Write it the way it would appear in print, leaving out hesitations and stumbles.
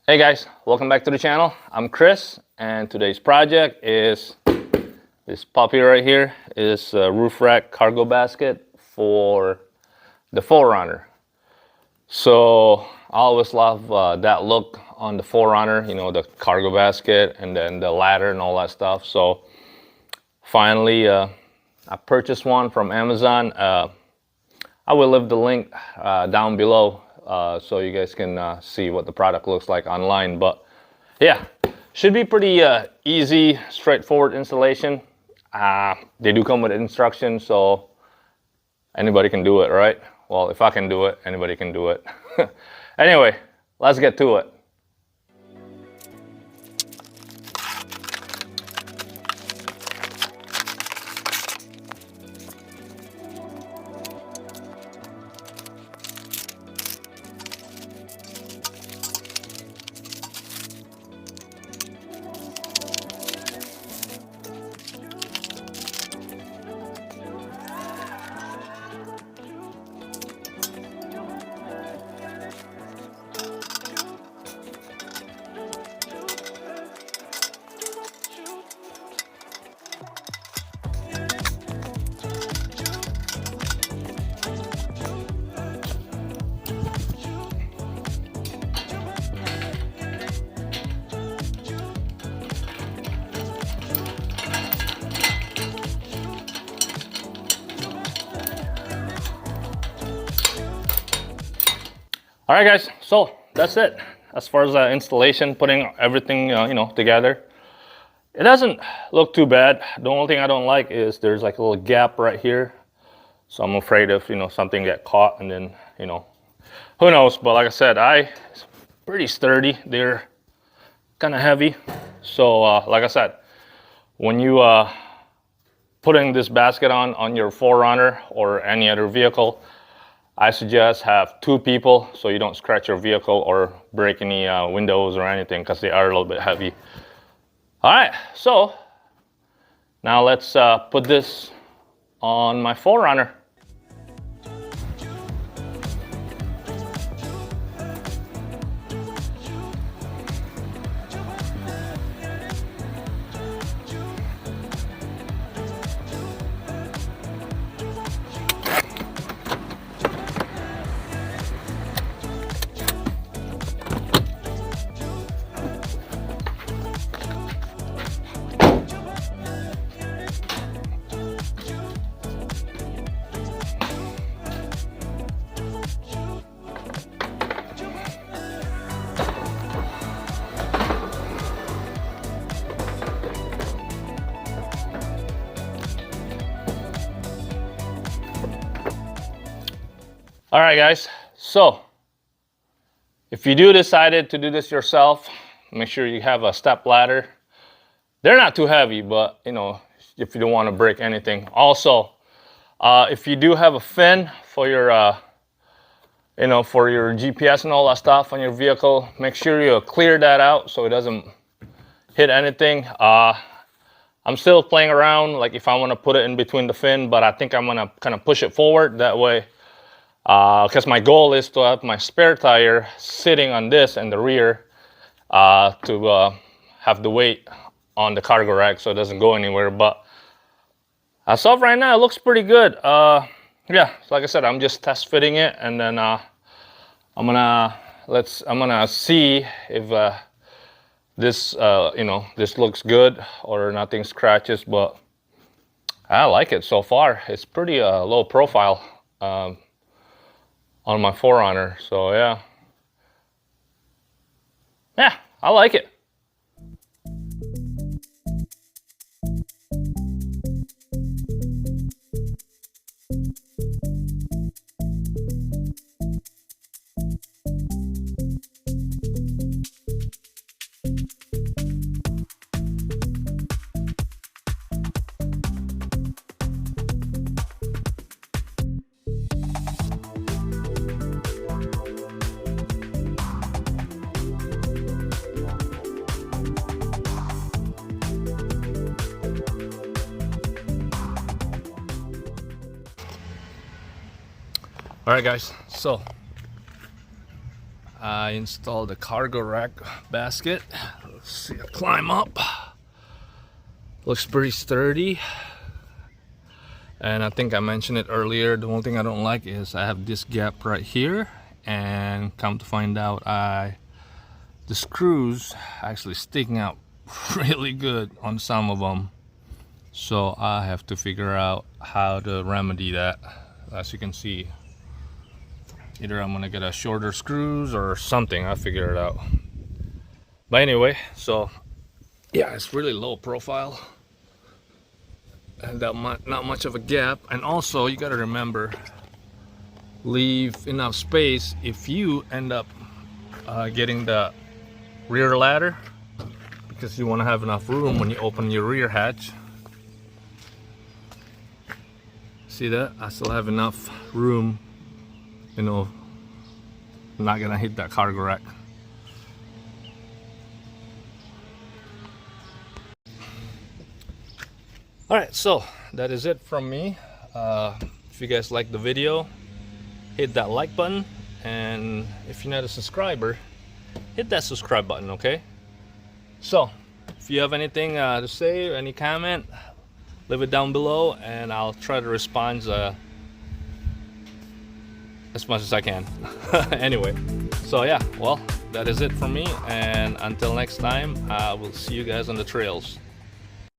Hey guys, welcome back to the channel. I'm Chris, and today's project is this puppy right here. Is a roof rack cargo basket for the 4Runner. So I always love that look on the 4Runner, you know, the cargo basket and then the ladder and all that stuff. So finally I purchased one from Amazon. I will leave the link down below so you guys can see what the product looks like online. But yeah, should be pretty easy, straightforward installation. They do come with instructions, so anybody can do it, right? Well, if I can do it, anybody can do it. Anyway, let's get to it. All right, guys, so that's it. As far as installation, putting everything together, it doesn't look too bad. The only thing I don't like is there's like a little gap right here. So I'm afraid if something get caught and then who knows. But like I said, it's pretty sturdy. They're kind of heavy. So like I said, when you putting this basket on your 4Runner or any other vehicle, I suggest have 2 people so you don't scratch your vehicle or break any windows or anything, because they are a little bit heavy. All right, so now let's put this on my 4Runner. All right, guys, so if you do decided to do this yourself, make sure you have a step ladder. They're not too heavy, but if you don't want to break anything. Also, if you do have a fin for your for your GPS and all that stuff on your vehicle, make sure you clear that out so it doesn't hit anything. I'm still playing around, like if I want to put it in between the fin, but I think I'm gonna kind of push it forward that way. Because my goal is to have my spare tire sitting on this in the rear to have the weight on the cargo rack so it doesn't go anywhere. But as of right now, it looks pretty good. Yeah, so like I said, I'm just test fitting it, and then I'm gonna see if this this looks good or nothing scratches. But I like it so far. It's pretty low profile on my 4Runner, so yeah, I like it. All right, guys, so I installed the cargo rack basket. Let's see, I climb up. Looks pretty sturdy. And I think I mentioned it earlier, the one thing I don't like is I have this gap right here, and come to find out the screws actually sticking out really good on some of them. So I have to figure out how to remedy that. As you can see, either I'm gonna get a shorter screws or something, I'll figure it out. But anyway, so yeah, it's really low profile and not much of a gap. And also you got to remember, leave enough space if you end up getting the rear ladder, because you want to have enough room when you open your rear hatch. See that? I still have enough room, you know, I'm not gonna hit that cargo rack. Alright, so that is it from me. If you guys like the video, hit that like button, and if you're not a subscriber, hit that subscribe button, okay? So if you have anything to say or any comment, leave it down below and I'll try to respond as much as I can. Anyway, so yeah, well, that is it from me, and until next time, I will see you guys on the trails.